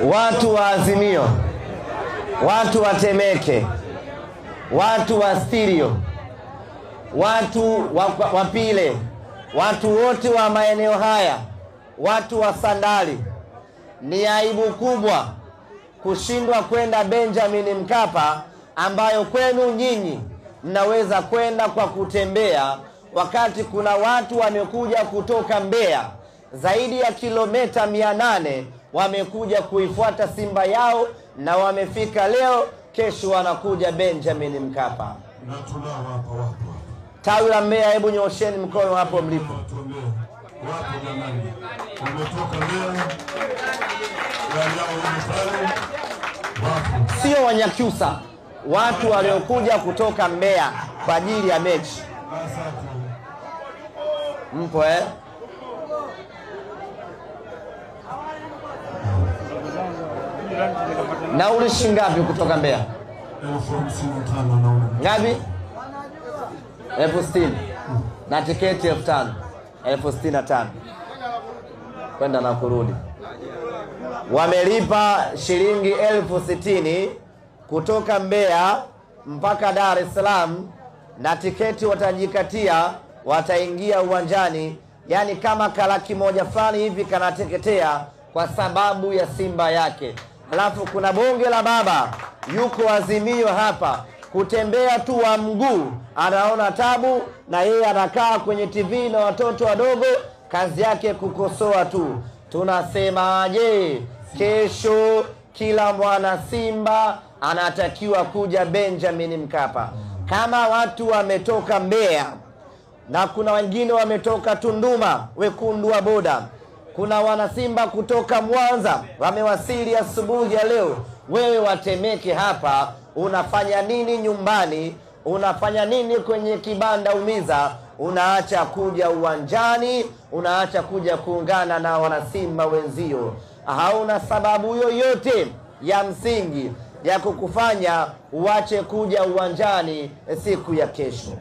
Watu wa Azimio, watu wa Temeke, watu wa Stilio, watu wa Pile, watu wote wa maeneo haya, watu wa Sandali, ni aibu kubwa kushindwa kwenda Benjamin Mkapa, ambayo kwenu nyinyi mnaweza kwenda kwa kutembea, wakati kuna watu wamekuja kutoka Mbeya zaidi ya kilomita 800 wamekuja kuifuata Simba yao, na wamefika leo, kesho wanakuja Benjamin Mkapa. Na tunao hapa wapo. Tawi la Mbeya, hebu nyosheni mkono hapo mlipo. Wapo jamani. Umetoka Mbeya. Wapo. Sio Wanyakyusa, watu waliokuja kutoka Mbeya kwa ajili ya mechi. Mpo Nauli shingapi kutoka Mbeya? 55 nauli. Ngapi? 60,000. Na tiketi 5,000. 65,000. Kwenda na kurudi. Wamelipa shilingi 60,000 kutoka Mbeya mpaka Dar es Salaam, na tiketi watajikatia, wataingia uwanjani, yani kama kalaki moja fulani hivi kanateketea kwa sababu ya Simba yake. Alafu kuna bonge la baba yuko Azimio hapa, kutembea tu wa mguu anaona tabu, na yeye anakaa kwenye TV na watoto wadogo, kazi yake kukosoa tu. Tunasemaje? Kesho kila mwana Simba anatakiwa kuja Benjamin Mkapa. Kama watu wametoka Mbeya na kuna wengine wametoka Tunduma, wekundu wa boda, kuna wanasimba kutoka Mwanza wamewasili asubuhi ya leo, wewe watemeke hapa, unafanya nini nyumbani? Unafanya nini kwenye kibanda umiza? Unaacha kuja uwanjani, unaacha kuja kuungana na wanasimba wenzio. Hauna sababu yoyote ya msingi ya kukufanya uache kuja uwanjani siku ya kesho.